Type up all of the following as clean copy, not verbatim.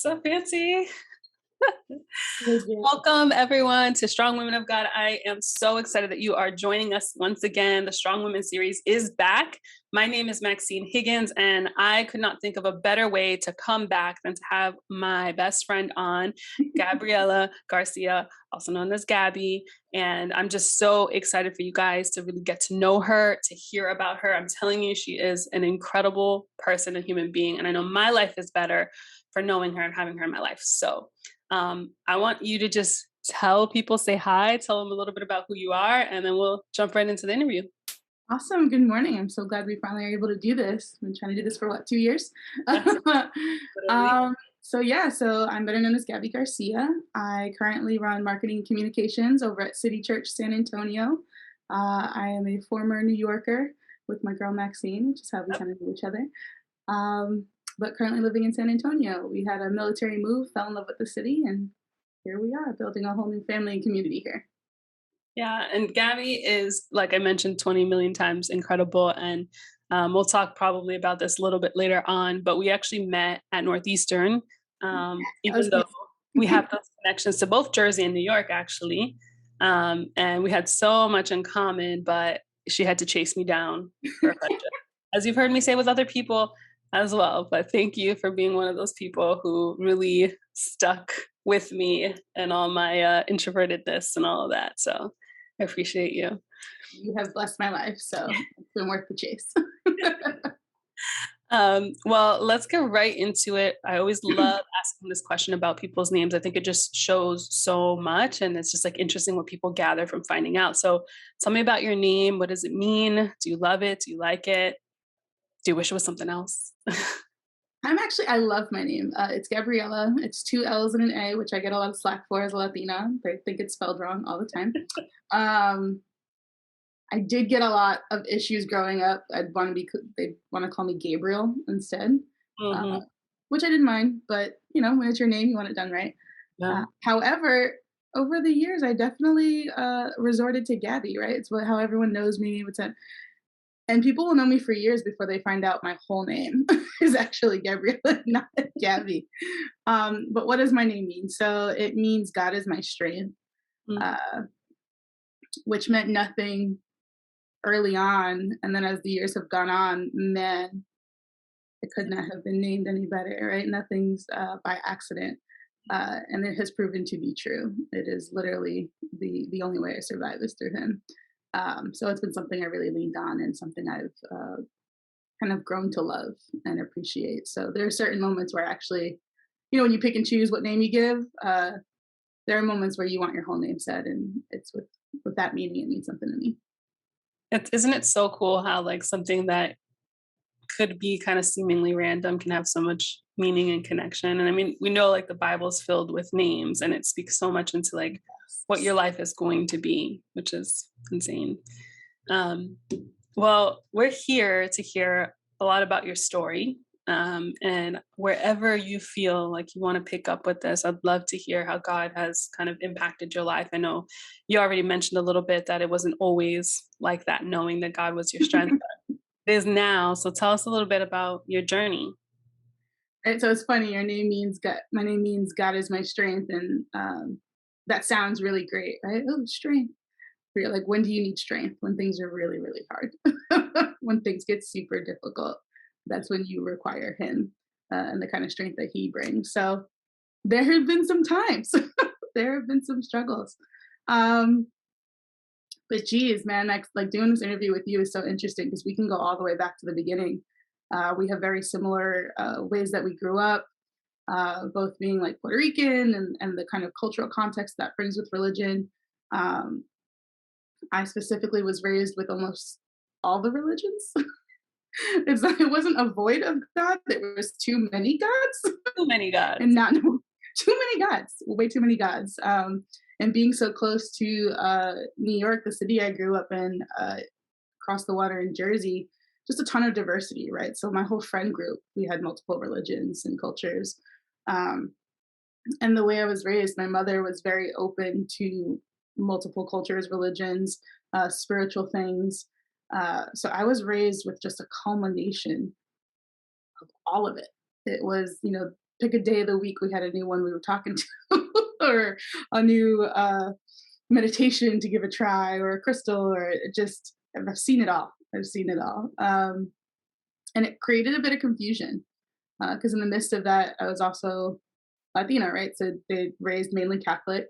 So fancy. Legit. Welcome, everyone, to Strong Women of God. I am so excited that you are joining us once again. The Strong Women series is back. My name is Maxine Higgins, and I could not think of a better way to come back than to have my best friend on, Gabriella Garcia, also known as Gabby. And I'm just so excited for you guys to really get to know her, to hear about her. I'm telling you, she is an incredible person, a human being. And I know my life is better for knowing her and having her in my life. So I want you to just tell people, say hi, tell them a little bit about who you are, and then we'll jump right into the interview. Awesome. Good morning. I'm so glad we finally are able to do this. I've been trying to do this for 2 years? Yes, literally. So I'm better known as Gabby Garcia. I currently run marketing and communications over at City Church San Antonio. I am a former New Yorker with my girl Maxine, which is how we kind of know each other. But currently living in San Antonio. We had a military move, fell in love with the city, and here we are building a whole new family and community here. Yeah, and Gabby is, like I mentioned 20 million times, incredible. And we'll talk probably about this a little bit later on, but we actually met at Northeastern, I was even though gonna we have those connections to both Jersey and New York, actually. And we had so much in common, but she had to chase me down for a friendship. As you've heard me say with other people as well. But thank you for being one of those people who really stuck with me and all my introvertedness and all of that. So I appreciate you. You have blessed my life, so it's been worth the chase. Well, let's get right into it. I always love asking this question about people's names. I think it just shows so much, and it's just like interesting what people gather from finding out. So tell me about your name. What does it mean? Do you love it? Do you like it? Do you wish it was something else? I love my name. It's Gabriella. It's two L's and an A, which I get a lot of slack for as a Latina. They think it's spelled wrong all the time. Um, I did get a lot of issues growing up. They want to call me Gabriel instead, uh, Hmm. which I didn't mind. But when it's your name, you want it done right. Yeah. However, over the years, I definitely resorted to Gabby. Right, it's how everyone knows me. And people will know me for years before they find out my whole name is actually Gabriella, not Gabby. But what does my name mean? So it means God is my strength, Mm. uh, which meant nothing early on. And then as the years have gone on, man, it could not have been named any better, right? Nothing's by accident. And it has proven to be true. It is literally the only way I survive is through him. So it's been something I really leaned on and something I've kind of grown to love and appreciate. So there are certain moments where actually, when you pick and choose what name you give, there are moments where you want your whole name said, and it's with that meaning, it means something to me. Isn't it so cool how like something that could be kind of seemingly random can have so much meaning and connection? And I mean, we know like the Bible's filled with names and it speaks so much into like what your life is going to be, which is insane. Um, well, we're here to hear a lot about your story. And wherever you feel like you want to pick up with this, I'd love to hear how God has kind of impacted your life. I know you already mentioned a little bit that it wasn't always like that, knowing that God was your strength. It is now. So tell us a little bit about your journey. Right, so it's funny. Your name means God. My name means God is my strength, and that sounds really great, right? Oh, strength. But you're like, when do you need strength? When things are really, really hard. When things get super difficult, that's when you require Him and the kind of strength that He brings. So there have been some times. There have been some struggles. Um, but geez, man, like doing this interview with you is so interesting because we can go all the way back to the beginning. We have very similar ways that we grew up, both being like Puerto Rican and the kind of cultural context that brings with religion. Um, I specifically was raised with almost all the religions. It wasn't a void of God. There was too many gods, Too many and gods. not too many gods, way too many gods. And being so close to New York, the city I grew up in, across the water in Jersey, just a ton of diversity, right? So my whole friend group, we had multiple religions and cultures. Um, and the way I was raised, my mother was very open to multiple cultures, religions, spiritual things. So I was raised with just a culmination of all of it. It was, pick a day of the week, we had a new one we were talking to, or a new meditation to give a try, or a crystal, or it just, I've seen it all. I've seen it all. And it created a bit of confusion because in the midst of that, I was also Latina, right? So they raised mainly Catholic.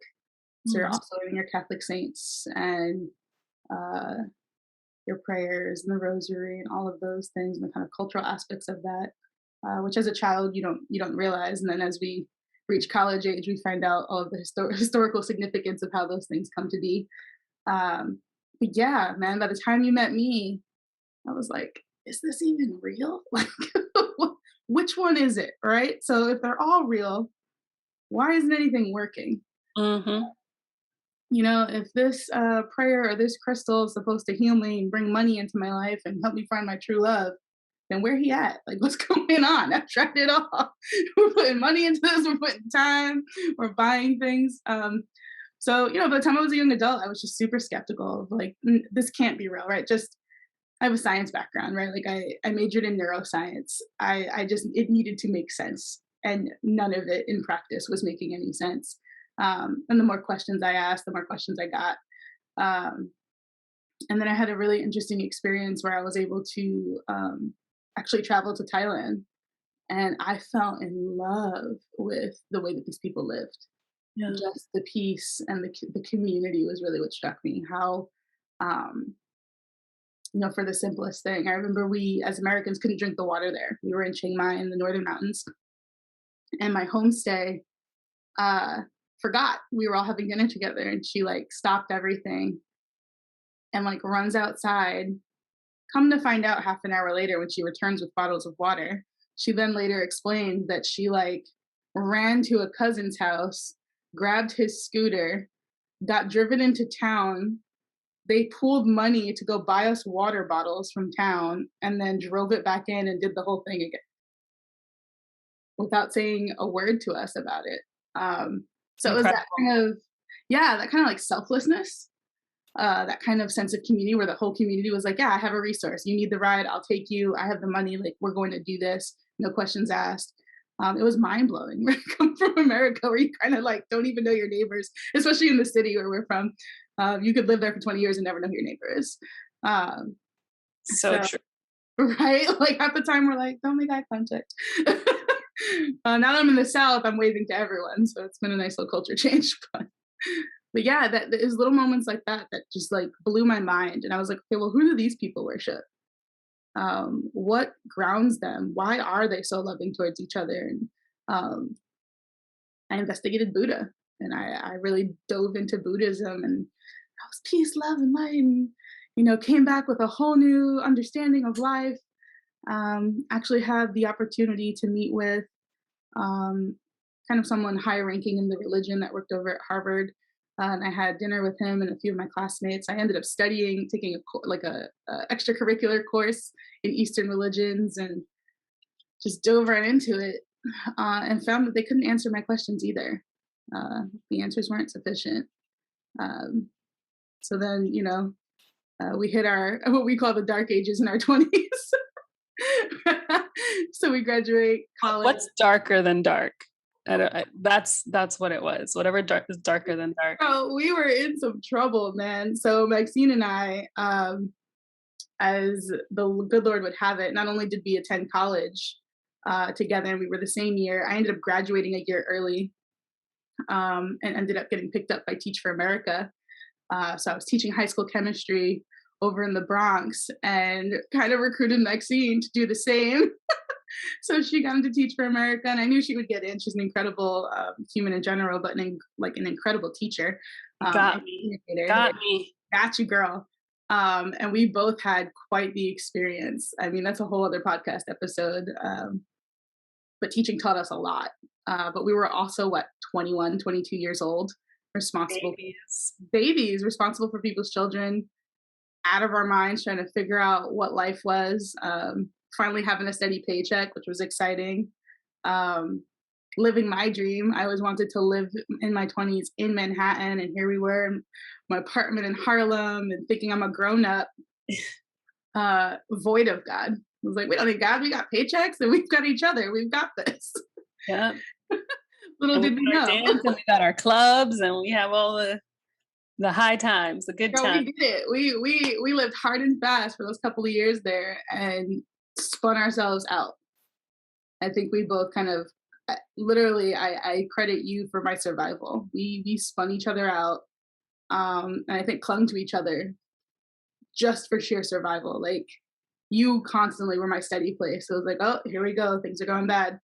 So you're Mhm. also learning your Catholic saints and uh, your prayers and the rosary and all of those things and the kind of cultural aspects of that, which as a child you don't realize, and then as we reach college age, we find out all of the historical significance of how those things come to be. But yeah, man, by the time you met me, I was like, is this even real? Like, which one is it? Right. So if they're all real, why isn't anything working? Mhm. If this prayer or this crystal is supposed to heal me and bring money into my life and help me find my true love, then where he at? Like, what's going on? I've tried it all. We're putting money into this. We're putting time. We're buying things. So by the time I was a young adult, I was just super skeptical of like, this can't be real, right? Just I have a science background, right? Like I majored in neuroscience. I just it needed to make sense, and none of it in practice was making any sense. And the more questions I asked, the more questions I got. Um, and then I had a really interesting experience where I was able to actually travel to Thailand, and I fell in love with the way that these people lived. Yeah. Just the peace and the community was really what struck me. How um, for the simplest thing. I remember we as Americans couldn't drink the water there. We were in Chiang Mai in the northern mountains, and my homestay uh forgot we were all having dinner together, and she like stopped everything and like runs outside. Come to find out half an hour later when she returns with bottles of water, she then later explained that she like ran to a cousin's house, grabbed his scooter, got driven into town. They pooled money to go buy us water bottles from town and then drove it back in and did the whole thing again without saying a word to us about it. So it was that Incredible. kind of, yeah, that kind of like selflessness, that kind of sense of community where the whole community was like, yeah, I have a resource. You need the ride, I'll take you. I have the money. Like, we're going to do this. No questions asked. It was mind blowing. Where I come from America, where you kind of like don't even know your neighbors, especially in the city where we're from. You could live there for 20 years and never know who your neighbor is. Um, So so, true. right? Like half the time we're like, don't make eye contact. Now that I'm in the South, I'm waving to everyone. So it's been a nice little culture change. But yeah, that there's little moments like that that just like blew my mind. And I was like, okay, well, who do these people worship? What grounds them? Why are they so loving towards each other? And um, I investigated Buddha, and I really dove into Buddhism, and I was peace, love, and light, and came back with a whole new understanding of life. Actually had the opportunity to meet with um, kind of someone high ranking in the religion that worked over at Harvard. And I had dinner with him and a few of my classmates. I ended up studying, taking a extracurricular course in Eastern religions, and just dove right into it, and found that they couldn't answer my questions either. The answers weren't sufficient. Um, so then, we hit our what we call the dark ages in our 20s. So we graduate college. What's darker than dark? That's what it was. Whatever dark is darker than dark. Oh, we were in some trouble, man. So Maxine and I, as the good Lord would have it, not only did we attend college together, and we were the same year. I ended up graduating a year early, and ended up getting picked up by Teach for America. So I was teaching high school chemistry over in the Bronx, and kind of recruited Maxine to do the same. So she got into Teach for America, and I knew she would get in. She's an incredible human in general, but an incredible teacher, Got and me. communicator. Got me. Got you, girl. And we both had quite the experience. I mean, that's a whole other podcast episode. But teaching taught us a lot. But we were also, 21, 22 years old, responsible Babies. babies, responsible for people's children, out of our minds, trying to figure out what life was. Finally having a steady paycheck, which was exciting. Um, Living my dream. I always wanted to live in my 20s in Manhattan, and here we were in my apartment in Harlem, and thinking I'm a grown up, void of God. I was like, we don't need God. We got paychecks, and we've got each other. We've got this. Yeah. Little And we did we got our know. dance and we got our clubs and we have all the high times, the good Girl, times. we did it. We lived hard and fast for those couple of years there and spun ourselves out. I think we both kind of literally I credit you for my survival. We spun each other out, and I think clung to each other just for sheer survival. Like you constantly were my steady place. So it was like, oh, here we go. Things are going bad.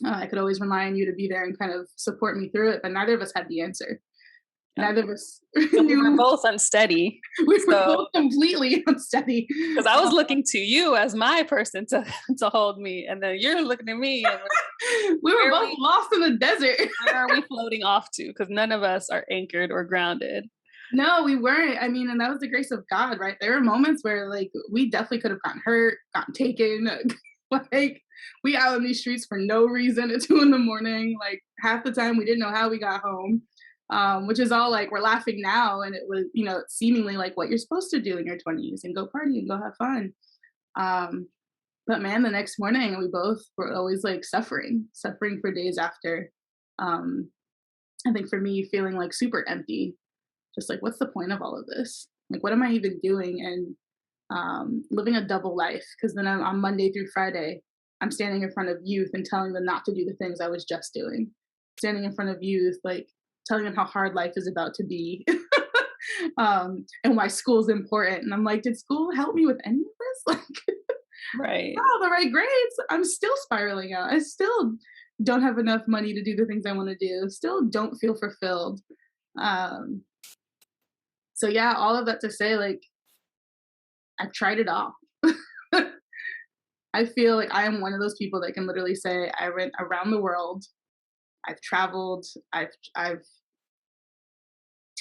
I could always rely on you to be there and kind of support me through it, but neither of us had the answer. Yeah. Neither of us And we were knew. both unsteady. We were So both completely unsteady. because I was looking to you as my person to to hold me, and then you're looking at me, and We were where are both we lost in the desert. where are we floating off to? Because none of us are anchored or grounded. No, we weren't. I mean, and that was the grace of God, right? There were moments where like we definitely could have gotten hurt, gotten taken. Like we out in these streets for no reason at 2 in the morning. Like half the time we didn't know how we got home. Which is all like we're laughing now, and it was, seemingly like what you're supposed to do in your 20s and go party and go have fun. Um, but man, the next morning we both were always like suffering for days after. Um, I think for me, feeling like super empty, just like what's the point of all of this? Like, what am I even doing? And living a double life, because then on Monday through Friday, I'm standing in front of youth and telling them not to do the things I was just doing. Standing in front of youth, like telling them how hard life is about to be, and why school's important. And I'm like, did school help me with any of this? Like, Right. oh, the right grades. I'm still spiraling out. I still don't have enough money to do the things I want to do. Still don't feel fulfilled. Um, so yeah, all of that to say, like, I've tried it all. I feel like I am one of those people that can literally say I went around the world. I've traveled. I've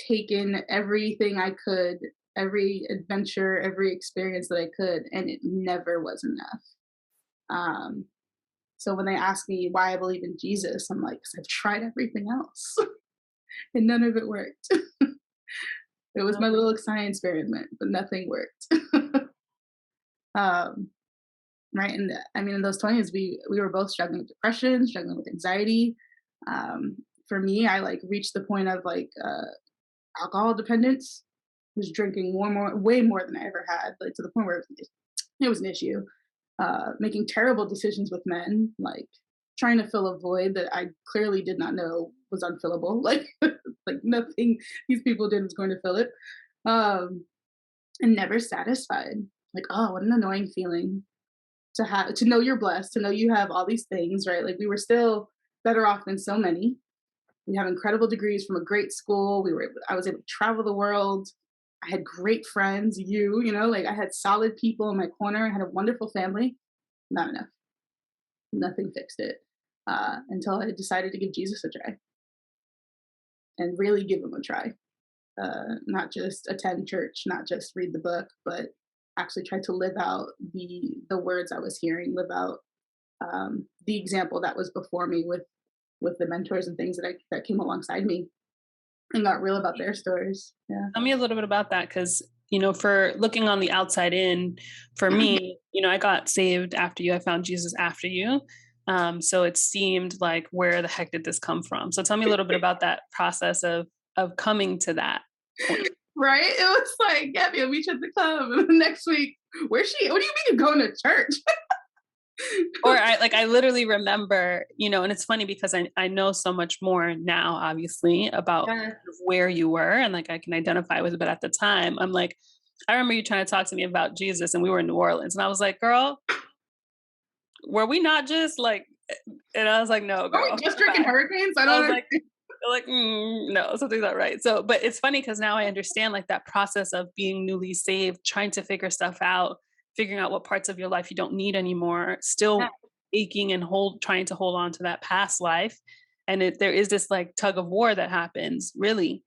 taken everything I could, every adventure, every experience that I could, and it never was enough. Um, so when they ask me why I believe in Jesus, I'm like, because I've tried everything else, and none of it worked. It was Yep. my little science experiment, but nothing worked. um, right, and I mean, in those 20s, we were both struggling with depression, struggling with anxiety. Um, for me, I like reached the point of like alcohol dependence. Was drinking more, way more than I ever had, like to the point where it was an issue. Making terrible decisions with men, like trying to fill a void that I clearly did not know was unfillable. Like, like nothing these people did was going to fill it. Um, and never satisfied. Like, oh, what an annoying feeling to know you're blessed, to know you have all these things, right? Like we were still better off than so many. We have incredible degrees from a great school. I was able to travel the world. I had great friends, like I had solid people in my corner. I had a wonderful family. Not enough. Nothing fixed it until I decided to give Jesus a try and really give him a try. Not just attend church, not just read the book, but actually try to live out the words I was hearing, live out the example that was before me with the mentors and things that came alongside me and got real about their stories. Yeah. Tell me a little bit about that, because for looking on the outside in, for me, I got saved after you. I found Jesus after you. So it seemed like, where the heck did this come from? So tell me a little bit about that process of coming to that point. Right? It was like, Gabby, I'll meet you at the club. And the next week, where's she? What do you mean you're going to church? Or I literally remember, and it's funny because I know so much more now, obviously, about Yeah. where you were, and like I can identify with it. But at the time, I'm like, I remember you trying to talk to me about Jesus, and we were in New Orleans, and I was like, girl, were we not just like, and I was like, no, Are we girl. just drinking hurricanes? I I don't was know. like, no, something's not right. So, but it's funny because now I understand like that process of being newly saved, trying to figure stuff out, figuring out what parts of your life you don't need anymore, Yeah. still aching and trying to hold on to that past life. And there is this like tug of war that happens, really.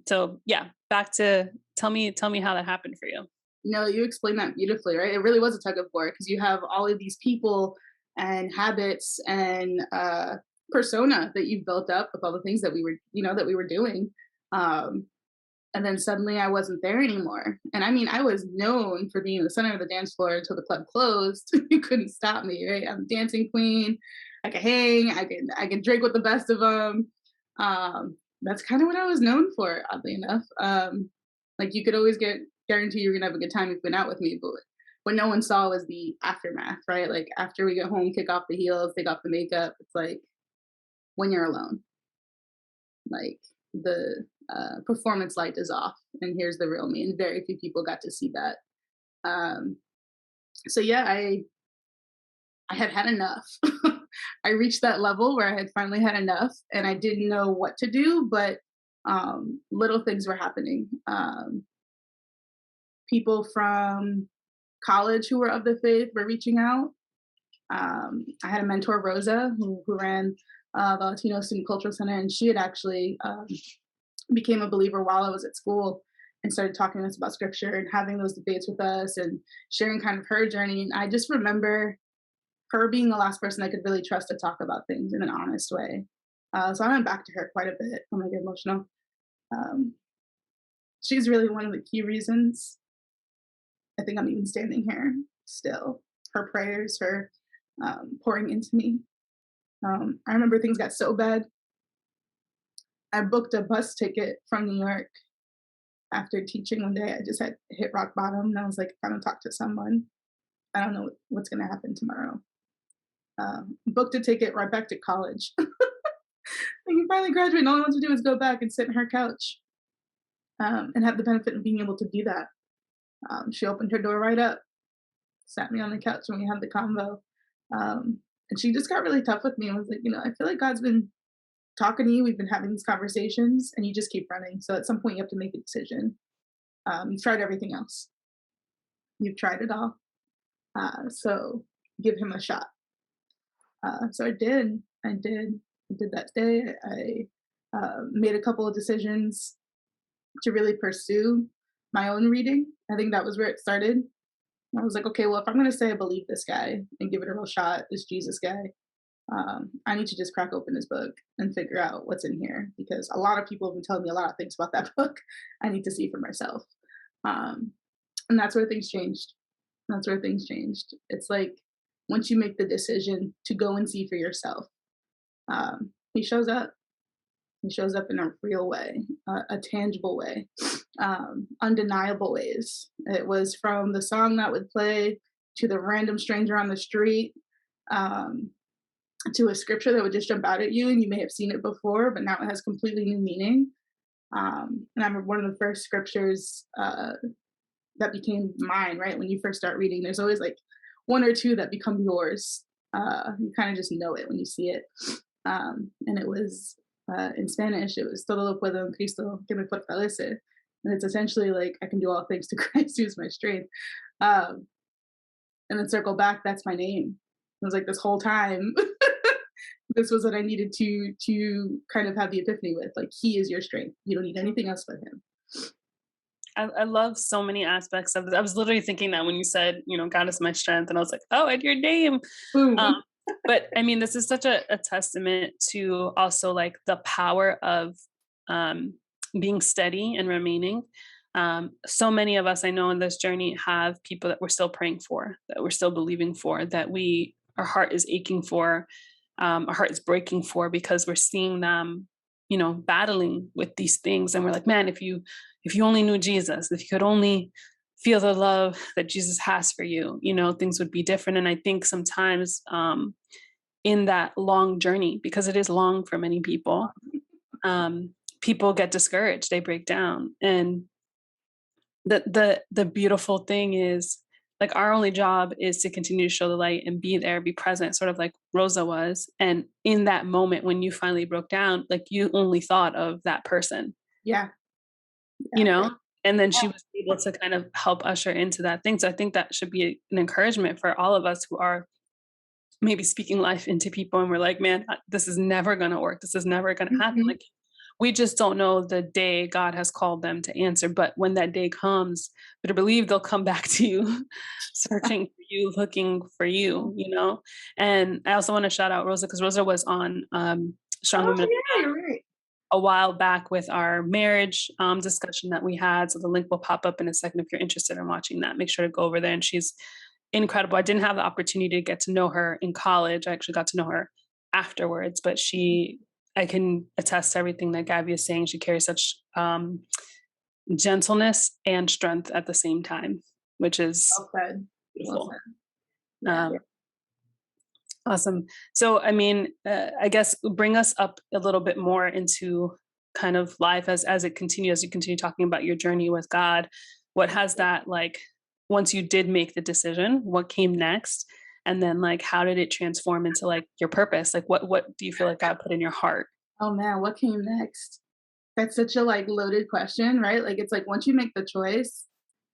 So yeah, back to tell me how that happened for you. No, you explained that beautifully, right? It really was a tug of war because you have all of these people and habits and persona that you've built up with all the things that we were doing. Um, and then suddenly I wasn't there anymore. And I mean, I was known for being the center of the dance floor until the club closed. You couldn't stop me, right? I'm dancing queen. I can hang, I can drink with the best of them. That's kind of what I was known for, oddly enough. Like you could always get guarantee you're gonna have a good time if you've been out with me, but what no one saw was the aftermath, right? Like after we get home, kick off the heels, take off the makeup. It's like when you're alone, like the performance light is off, and here's the real me. And very few people got to see that. Um, so yeah, I had had enough. I reached that level where I had finally had enough, and I didn't know what to do, but little things were happening. People from college who were of the faith were reaching out. I had a mentor, Rosa, who ran the Latino Student Cultural Center, and she had actually became a believer while I was at school and started talking to us about scripture and having those debates with us and sharing kind of her journey. And I just remember her being the last person I could really trust to talk about things in an honest way. So I went back to her quite a bit when I get emotional. Um, she's really one of the key reasons I think I'm even standing here still. Her prayers, her pouring into me. I remember things got so bad. I booked a bus ticket from New York after teaching one day. I just had hit rock bottom, and I was like, if I don't talk to someone, I don't know what's going to happen tomorrow. Booked a ticket right back to college. Like you finally graduate, and all I want to do is go back and sit in her couch and have the benefit of being able to do that. She opened her door right up, sat me on the couch, and we had the convo. And she just got really tough with me. I was like, I feel like God's been talking to you. We've been having these conversations, and you just keep running. So at some point, you have to make a decision. You've tried everything else. You've tried it all. So give him a shot. So I did. I did that day. I made a couple of decisions to really pursue my own reading. I think that was where it started. I was like, okay, well, if I'm going to say I believe this guy and give it a real shot, this Jesus guy, I need to just crack open his book and figure out what's in here because a lot of people have been telling me a lot of things about that book. I need to see for myself. And that's where things changed. That's where things changed. It's like once you make the decision to go and see for yourself, he shows up. He shows up in a real way, a tangible way, undeniable ways. It was from the song that would play to the random stranger on the street, to a scripture that would just jump out at you, and you may have seen it before, but now it has completely new meaning. And I remember one of the first scriptures that became mine, right? When you first start reading, there's always like one or two that become yours. You kind of just know it when you see it. And it was in Spanish, it was todo lo puedo en Cristo que me fortalece. And it's essentially like, I can do all things to Christ who's my strength. And then circle back, that's my name. It was like this whole time, this was what I needed to kind of have the epiphany with. Like, he is your strength. You don't need anything else but him. I love so many aspects of it. I was literally thinking that when you said, God is my strength, and I was like, oh, and your name. Boom. But I mean, this is such a testament to also like the power of being steady and remaining. So many of us I know in this journey have people that we're still praying for, that we're still believing for, that our heart is aching for, our heart is breaking for, because we're seeing them, battling with these things. And we're like, man, if you only knew Jesus, if you could only feel the love that Jesus has for you, things would be different. And I think sometimes in that long journey, because it is long for many people, people get discouraged, they break down. And the beautiful thing is, like, our only job is to continue to show the light and be there, be present, sort of like Rosa was. And in that moment, when you finally broke down, like, you only thought of that person. Yeah. And then she was able to kind of help usher into that thing. So I think that should be an encouragement for all of us who are maybe speaking life into people. And we're like, man, this is never going to work. This is never going to happen. Like, we just don't know the day God has called them to answer. But when that day comes, better believe they'll come back to you, searching for you, looking for you, And I also want to shout out Rosa, because Rosa was on Strong Women You're right. a while back with our marriage discussion that we had. So the link will pop up in a second if you're interested in watching that. Make sure to go over there. And she's incredible. I didn't have the opportunity to get to know her in college. I actually got to know her afterwards, but I can attest to everything that Gabby is saying. She carries such gentleness and strength at the same time, which is Well said. Well beautiful. said. Yeah. Um, Awesome. So, I mean, I guess bring us up a little bit more into kind of life as it continues, as you continue talking about your journey with God. What has that like once you did make the decision, what came next? And then like how did it transform into like your purpose? Like what do you feel like God put in your heart? Oh man, what came next? That's such a like loaded question, right? Like it's like once you make the choice,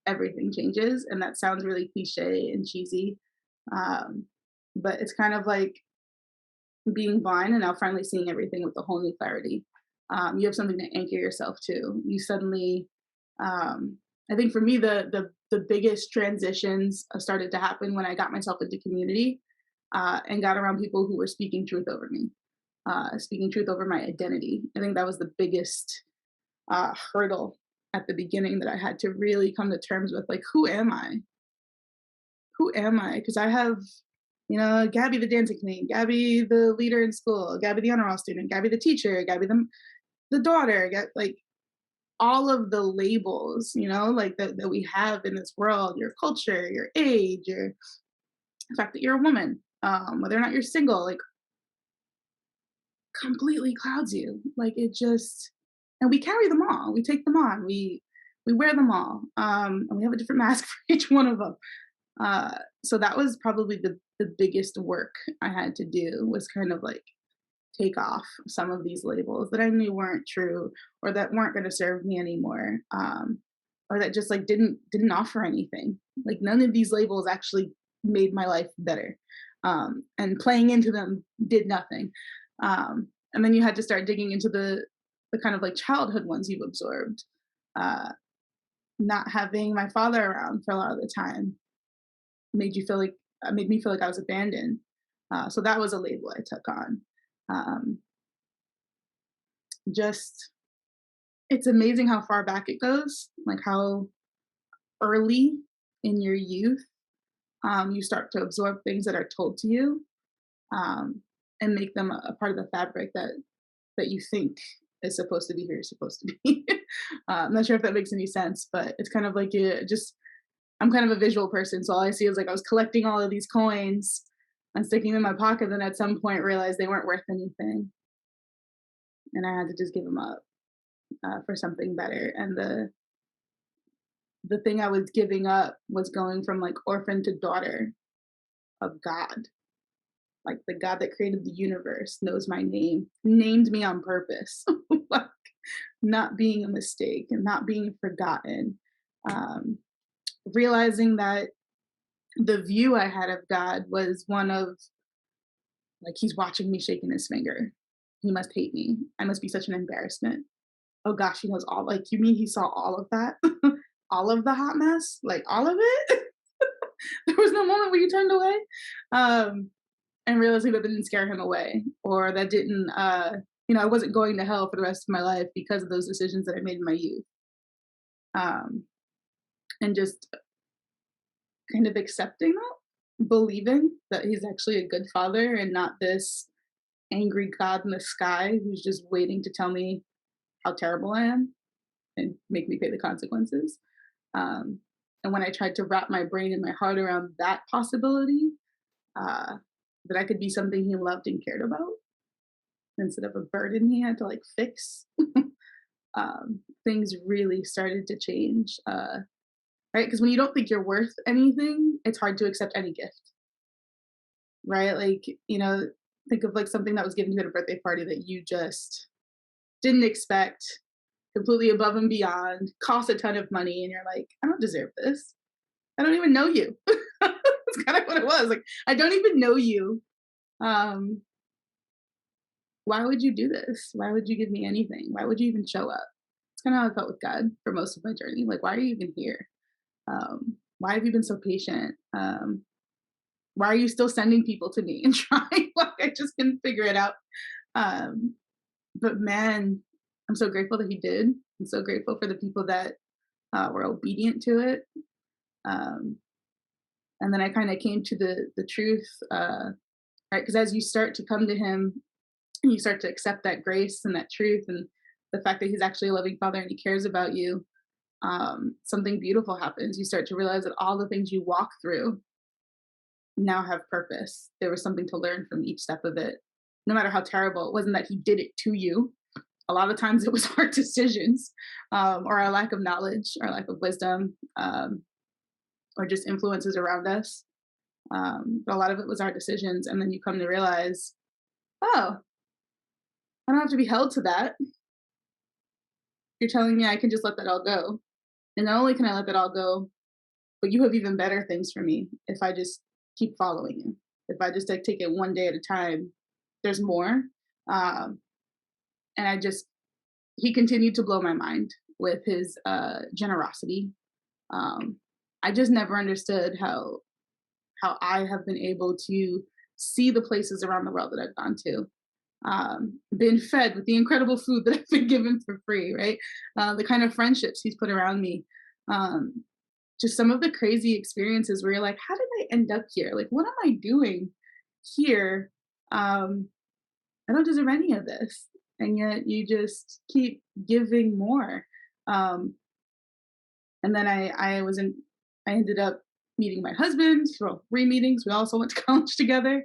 everything changes, and that sounds really cliche and cheesy. Um, but it's kind of like being blind and now finally seeing everything with a whole new clarity. You have something to anchor yourself to. You suddenly, I think for me, the biggest transitions started to happen when I got myself into community and got around people who were speaking truth over me, speaking truth over my identity. I think that was the biggest hurdle at the beginning that I had to really come to terms with. Like, who am I? Who am I? Because I have, Gabby the dancing queen, Gabby the leader in school, Gabby the honor roll student, Gabby the teacher, Gabby the daughter, like all of the labels, like that we have in this world, your culture, your age, your the fact that you're a woman, whether or not you're single, like completely clouds you. Like it just, and we carry them all. We take them on. We wear them all, and we have a different mask for each one of them. So that was probably the biggest work I had to do was kind of like take off some of these labels that I knew weren't true or that weren't going to serve me anymore, or that just like didn't offer anything. Like none of these labels actually made my life better, and playing into them did nothing. And then you had to start digging into the kind of like childhood ones you've absorbed. Uh, Not having my father around for a lot of the time made me feel like I was abandoned. So that was a label I took on. Um, just it's amazing how far back it goes, like how early in your youth you start to absorb things that are told to you, um, and make them a part of the fabric that you think is supposed to be here, supposed to be. I'm not sure if that makes any sense, but it's kind of like you just I'm kind of a visual person, so all I see is like I was collecting all of these coins and sticking them in my pocket, then at some point realized they weren't worth anything, and I had to just give them up for something better. And the thing I was giving up was going from like orphan to daughter of God. Like the God that created the universe knows my name, named me on purpose, like not being a mistake and not being forgotten. Um, Realizing that the view I had of God was one of like he's watching me shaking his finger. He must hate me. I must be such an embarrassment. Oh gosh, he knows all. Like you mean he saw all of that, all of the hot mess, like all of it. There was no moment where you turned away, um, and realizing that didn't scare him away, or that didn't. I wasn't going to hell for the rest of my life because of those decisions that I made in my youth, um, and just kind of accepting that, believing that he's actually a good father and not this angry God in the sky who's just waiting to tell me how terrible I am and make me pay the consequences. Um, and when I tried to wrap my brain and my heart around that possibility, uh, that I could be something he loved and cared about instead of a burden he had to like fix, things really started to change. Right? Because when you don't think you're worth anything, it's hard to accept any gift, right? Like, think of like something that was given to you at a birthday party that you just didn't expect, completely above and beyond, cost a ton of money, and you're like, I don't deserve this. I don't even know you. That's kind of what it was. Like, I don't even know you. Um, why would you do this? Why would you give me anything? Why would you even show up? It's kind of how I felt with God for most of my journey. Like, why are you even here? Why have you been so patient? Why are you still sending people to me and trying? Like, I just couldn't figure it out. Um, but man, I'm so grateful that he did. I'm so grateful for the people that were obedient to it. Um, and then I kind of came to the truth. right? Because as you start to come to him and you start to accept that grace and that truth and the fact that he's actually a loving father and he cares about you, something beautiful happens. You start to realize that all the things you walk through now have purpose. There was something to learn from each step of it. No matter how terrible, it wasn't that he did it to you. A lot of times it was our decisions, or our lack of knowledge, our lack of wisdom, or just influences around us. But a lot of it was our decisions. And then you come to realize, oh, I don't have to be held to that. You're telling me I can just let that all go. And not only can I let that all go, but you have even better things for me if I just keep following you. If I just like take it one day at a time, there's more. Um, and he continued to blow my mind with his generosity. Um, I just never understood how I have been able to see the places around the world that I've gone to, been fed with the incredible food that I've been given for free, right? The kind of friendships he's put around me. Um, just some of the crazy experiences where you're like, how did I end up here? Like, what am I doing here? Um, I don't deserve any of this. And yet you just keep giving more. Um, and then I ended up meeting my husband, well, re-meetings. We also went to college together.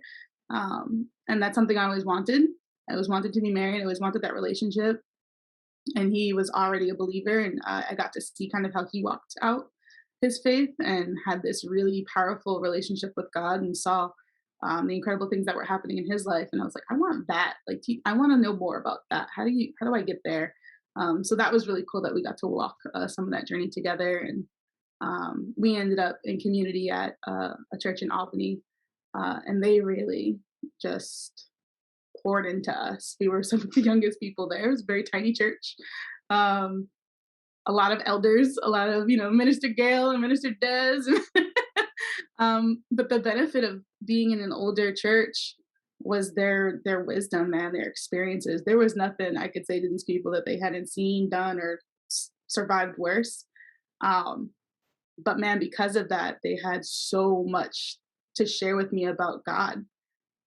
And that's something I always wanted. I always wanted to be married. I always wanted that relationship. And he was already a believer. And I got to see kind of how he walked out his faith and had this really powerful relationship with God and saw the incredible things that were happening in his life. And I was like, I want that. Like, I want to know more about that. How do I get there? So that was really cool that we got to walk some of that journey together. And we ended up in community at a church in Albany. And they really just poured into us. We were some of the youngest people there. It was a very tiny church. Um, a lot of elders, a lot of, Minister Gail and Minister Des. But the benefit of being in an older church was their wisdom, man, their experiences. There was nothing I could say to these people that they hadn't seen, done, or survived worse. Um, but man, because of that, they had so much to share with me about God,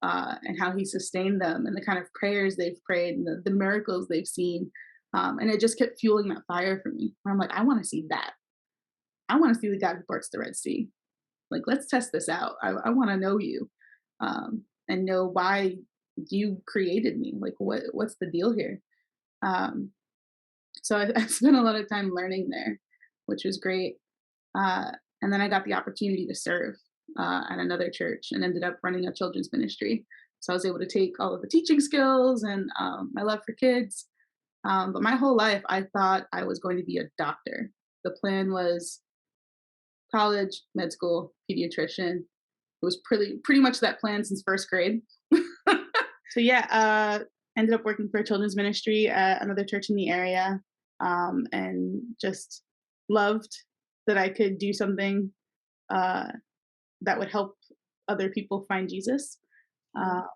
and how he sustained them and the kind of prayers they've prayed and the miracles they've seen. And it just kept fueling that fire for me. Where I'm like, I want to see that. I want to see the God who parts the Red Sea. Like, let's test this out. I want to know you, and know why you created me. Like, what's the deal here? Um, so I spent a lot of time learning there, which was great. And then I got the opportunity to serve at another church and ended up running a children's ministry. So I was able to take all of the teaching skills and my love for kids. But my whole life, I thought I was going to be a doctor. The plan was college, med school, pediatrician. It was pretty much that plan since first grade. So yeah, ended up working for a children's ministry at another church in the area, and just loved that I could do something uh, that would help other people find Jesus. Um,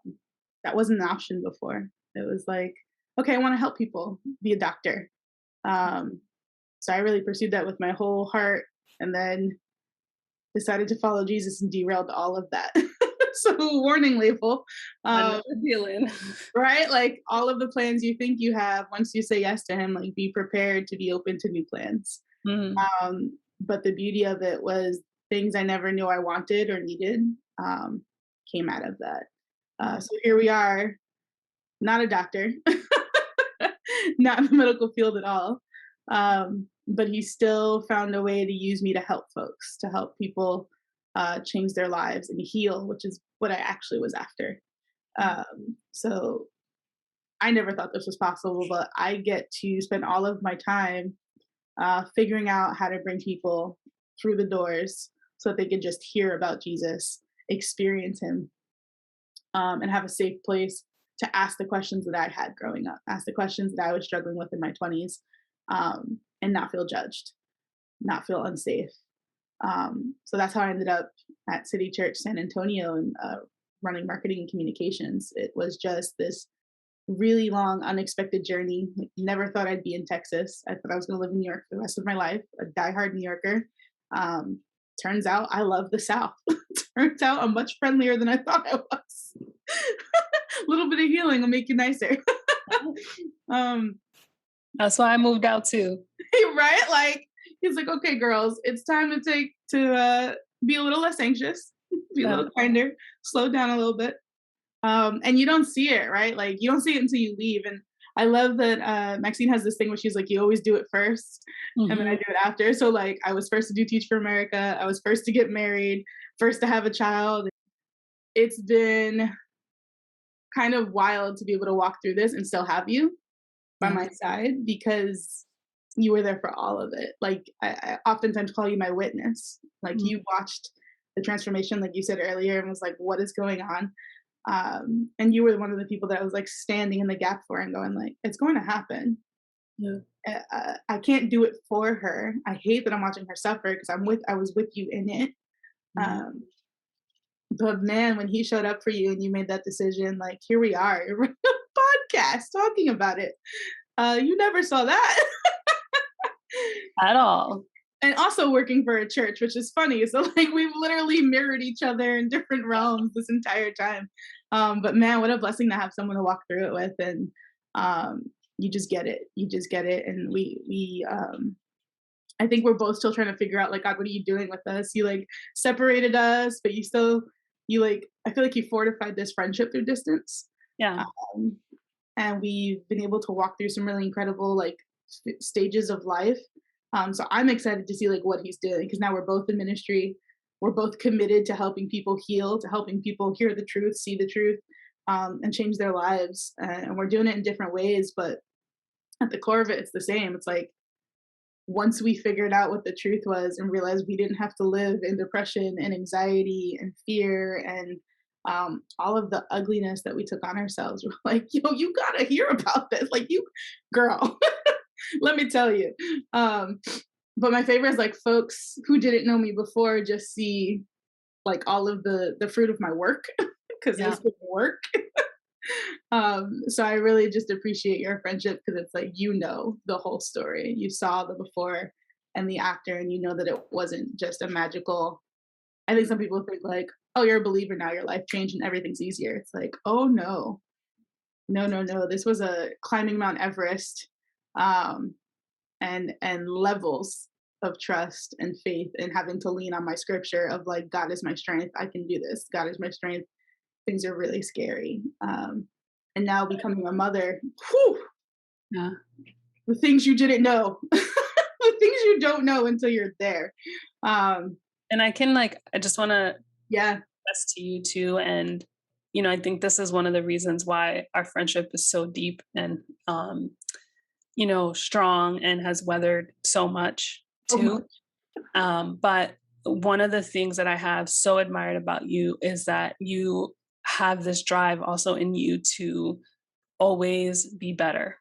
that wasn't an option before. It was like, okay, I want to help people be a doctor. Um, so I really pursued that with my whole heart, and then decided to follow Jesus and derailed all of that. So warning label. Another feeling. Right? Like all of the plans you think you have, once you say yes to him, like be prepared to be open to new plans. Mhm. But the beauty of it was things I never knew I wanted or needed came out of that. So here we are, not a doctor, not in the medical field at all. But he still found a way to use me to help folks, to help people change their lives and heal, which is what I actually was after. So I never thought this was possible, but I get to spend all of my time figuring out how to bring people through the doors so that they can just hear about Jesus, experience him, and have a safe place to ask the questions that I had growing up, ask the questions that I was struggling with in my 20s, and not feel judged, not feel unsafe. So that's how I ended up at City Church San Antonio and running marketing and communications. It was just this really long, unexpected journey. Like, never thought I'd be in Texas. I thought I was going to live in New York for the rest of my life, a diehard New Yorker. Turns out I love the South. Turns out I'm much friendlier than I thought I was. A little bit of healing will make you nicer. um, That's why I moved out too. right? Like he's like, okay, girls, it's time to be a little less anxious, be a Yeah. little kinder, slow down a little bit. And you don't see it, right? Like you don't see it until you leave. And I love that Maxine has this thing where she's like, you always do it first, and then I Mhm. do it after. So like I was first to do Teach for America, I was first to get married, first to have a child. It's been kind of wild to be able to walk through this and still have you by Yeah. my side because you were there for all of it. Like I oftentimes call you my witness. Like Mm. you watched the transformation, like you said earlier, and was like, "What is going on?" And you were one of the people that I was like standing in the gap for and going like, "It's going to happen." Yeah. I can't do it for her. I hate that I'm watching her suffer because I was with you in it. Mhm. Um, but man, when he showed up for you and you made that decision, like here we are, we're on a podcast talking about it. You never saw that. At all. And also working for a church, which is funny. So like we've literally mirrored each other in different realms this entire time. But man, what a blessing to have someone to walk through it with, and um, you just get it. You just get it, and we I think we're both still trying to figure out like God, what are you doing with us? You like separated us, but you like I feel like you fortified this friendship through distance. Yeah. Um, and we've been able to walk through some really incredible like stages of life. So I'm excited to see like what he's doing because now we're both in ministry. We're both committed to helping people heal, to helping people hear the truth, see the truth, and change their lives. And we're doing it in different ways, but at the core of it, it's the same. It's like once we figured out what the truth was and realized we didn't have to live in depression and anxiety and fear and all of the ugliness that we took on ourselves, we're like, yo, you gotta hear about this. Like, you, girl, let me tell you. Um, but my favorite is like folks who didn't know me before just see like all of the fruit of my work because Yeah. it's been work. So I really just appreciate your friendship because it's like you know the whole story. You saw the before and the after, and you know that it wasn't just a magical. I think some people think like, oh, you're a believer now, your life changed and everything's easier. It's like, oh no, no, no, no. This was a climbing Mount Everest, um, and levels of trust and faith and having to lean on my scripture of like, God is my strength. I can do this. God is my strength. Things are really scary. And now becoming a mother, whew, Yeah. the things you didn't know, the things you don't know until you're there. Um, And I just wanna yeah. express to you too, and, I think this is one of the reasons why our friendship is so deep and, strong and has weathered so much So too. much. But one of the things that I have so admired about you is that you have this drive also in you to always be better,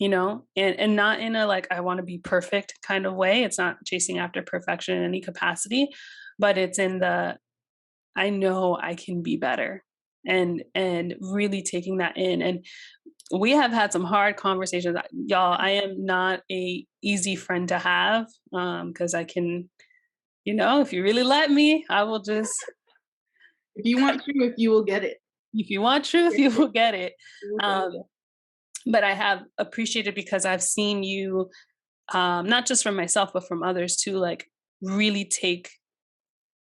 and not in a like I want to be perfect kind of way. It's not chasing after perfection in any capacity, but it's in the I know I can be better and really taking that in. And we have had some hard conversations. Y'all, I am not a easy friend to have because I can, if you really let me, I will just, If you want truth, you will get it. if you want truth, Get you it. will get it. You will get Um, it. but I have appreciated because I've seen you, not just from myself, but from others too, like really take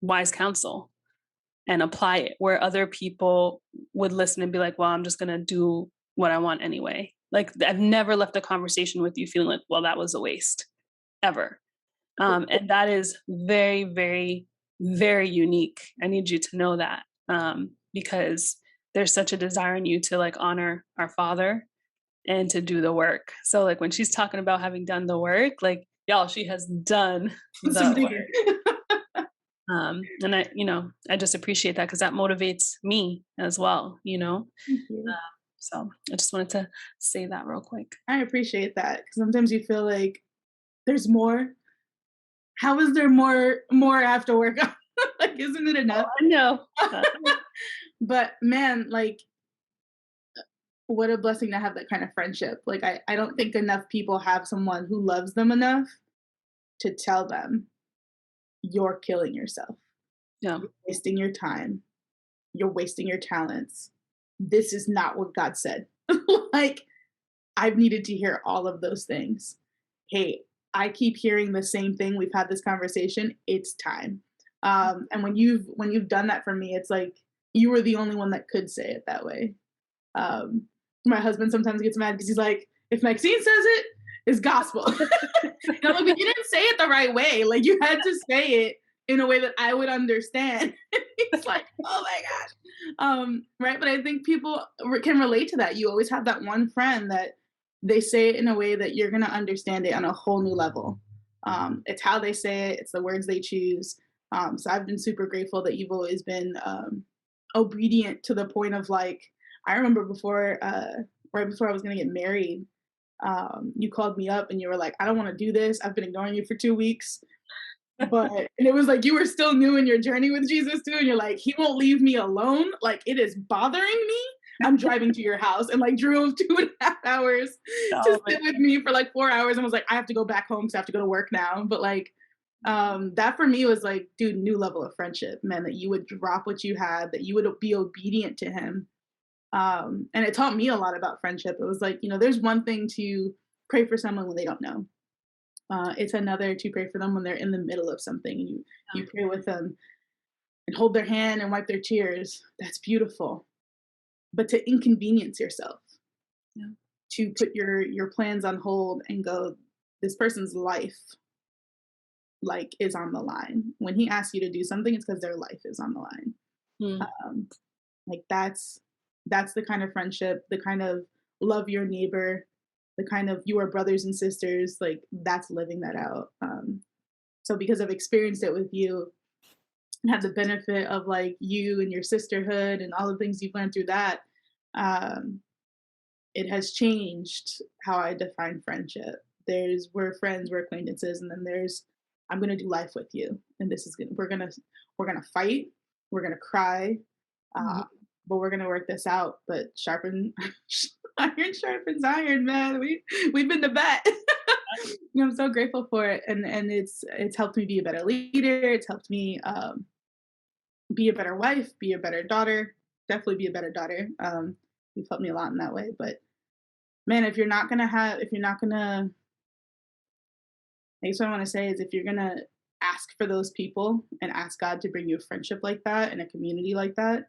wise counsel and apply it where other people would listen and be like, well, I'm just going to do what I want anyway. Like I've never left a conversation with you feeling like, well, that was a waste ever. And that is very, very, very unique. I need you to know that because there's such a desire in you to like honor our Father and to do the work. So like when she's talking about having done the work, like y'all, she has done Some the digging. work. And I just appreciate that because that motivates me as well. Thank you. So I just wanted to say that real quick. I appreciate that because sometimes you feel like there's more. How is there more after work? Like, isn't it Oh, enough? I know. But man, like what a blessing to have that kind of friendship. Like I don't think enough people have someone who loves them enough to tell them, you're killing yourself. Yeah. You're wasting your time. You're wasting your talents. This is not what God said. Like, I've needed to hear all of those things. Hey, I keep hearing the same thing. We've had this conversation. It's time. And when you've done that for me, it's like you were the only one that could say it that way. Um, my husband sometimes gets mad because he's like, if Maxine says it, it's gospel. And I'm like, but you didn't say it the right way. Like you had to say it in a way that I would understand. He's like, oh my gosh. Right. But I think people can relate to that. You always have that one friend that they say it in a way that you're going to understand it on a whole new level. It's how they say it, it's the words they choose. So I've been super grateful that you've always been obedient to the point of like, I remember right before I was going to get married, you called me up and you were like, I don't want to do this. I've been ignoring you for 2 weeks. And it was like you were still new in your journey with Jesus too. And you're like, he won't leave me alone. Like it is bothering me. I'm driving to your house and like drove 2.5 hours to Oh my sit with me for like 4 hours and was like, I have to go back home because I have to go to work now. But like that for me was like, dude, new level of friendship, man, that you would drop what you had, that you would be obedient to him. And it taught me a lot about friendship. It was like, there's one thing to pray for someone when they don't know. It's another to pray for them when they're in the middle of something and you pray with them and hold their hand and wipe their tears. That's beautiful. But to inconvenience yourself, Yeah. to put your plans on hold and go, this person's life like is on the line. When he asks you to do something, it's because their life is on the line. Mm. Um, like that's the kind of friendship, the kind of love your neighbor, the kind of you are brothers and sisters, like that's living that out. So because I've experienced it with you and had the benefit of like you and your sisterhood and all the things you've learned through that, um, it has changed how I define friendship. We're friends, we're acquaintances, and then there's I'm gonna do life with you, and this is we're gonna fight, we're gonna cry, uh, Mhm. but we're gonna work this out. But sharpen iron sharpens iron, man. We've been to bat. I'm so grateful for it, and it's helped me be a better leader. It's helped me be a better wife, be a better daughter, definitely be a better daughter. You've helped me a lot in that way. But man, if you're not gonna, I guess what I want to say is if you're gonna ask for those people and ask God to bring you a friendship like that and a community like that,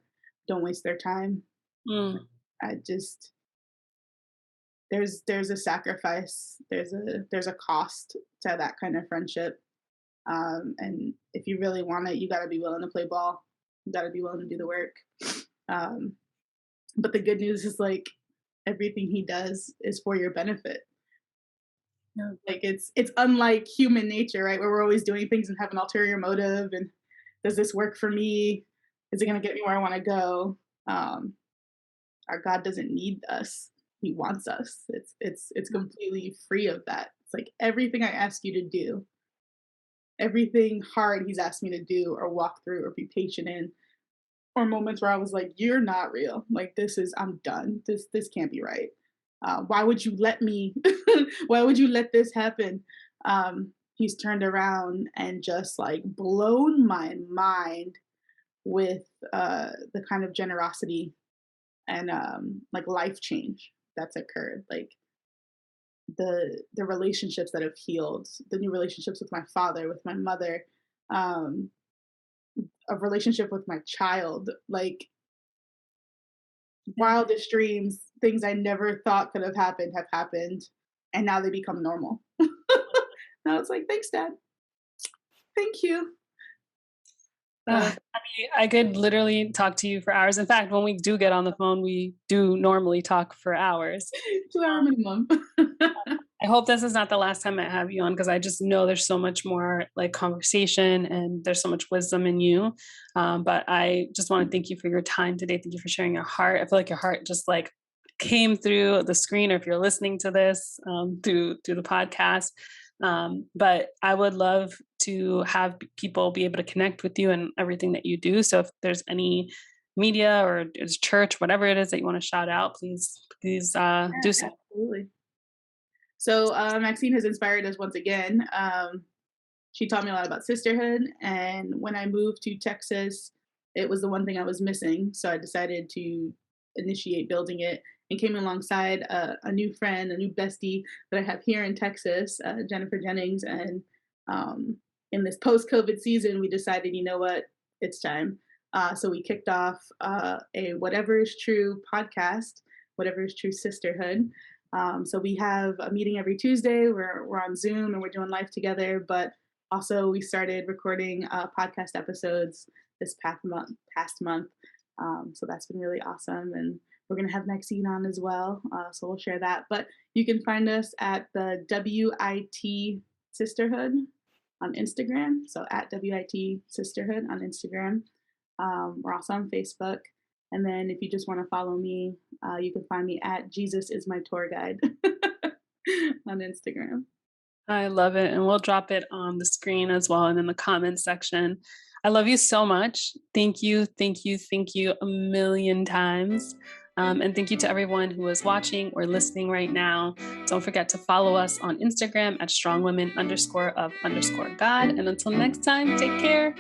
don't waste their time. Mm. I just there's a sacrifice, there's a cost to that kind of friendship. And if you really want it, you got to be willing to play ball. You got to be willing to do the work. Um, but the good news is like everything he does is for your benefit. Yeah. Like it's unlike human nature, right? Where we're always doing things and have an ulterior motive. And does this work for me? Is it going to get me where I want to go? Um, our God doesn't need us. He wants us. It's completely free of that. It's like everything I ask you to do, everything hard he's asked me to do or walk through or be patient in, or moments where I was like, "You're not real. Like I'm done. This can't be right. Why would you let me? Why would you let this happen?" He's turned around and just like blown my mind with the kind of generosity and like life change that's occurred. Like the relationships that have healed, the new relationships with my father, with my mother, um, a relationship with my child, like Yeah. wildest dreams, things I never thought could have happened, and now they become normal. Now it's like, thanks, Dad. Thank you. Uh, I could literally talk to you for hours. In fact, when we do get on the phone, we do normally talk for hours. 2 hour minimum. I hope this is not the last time I have you on because I just know there's so much more like conversation and there's so much wisdom in you. But I just want to thank you for your time today. Thank you for sharing your heart. I feel like your heart just like came through the screen, or if you're listening to this through the podcast. But I would love to have people be able to connect with you and everything that you do. So if there's any media or it's church, whatever it is that you want to shout out, please do Yeah, so. absolutely. So Maxine has inspired us once again. she taught me a lot about sisterhood. And when I moved to Texas, it was the one thing I was missing. So I decided to initiate building it and came alongside a new friend, a new bestie that I have here in Texas, Jennifer Jennings. And in this post COVID season, we decided, you know what, it's time. So we kicked off a Whatever is True podcast, Whatever is True Sisterhood. So we have a meeting every Tuesday. We're on Zoom and we're doing life together. But also we started recording podcast episodes this past month. So that's been really awesome. And we're going to have Maxine on as well. So we'll share that. But you can find us at the WIT Sisterhood on Instagram. So at WIT Sisterhood on Instagram. We're also on Facebook. And then if you just want to follow me, you can find me at Jesus is my tour guide on Instagram. I love it. And we'll drop it on the screen as well and in the comments section. I love you so much. Thank you, thank you, thank you a million times. And thank you to everyone who is watching or listening right now. Don't forget to follow us on Instagram at strongwomen_of_God. And until next time, take care.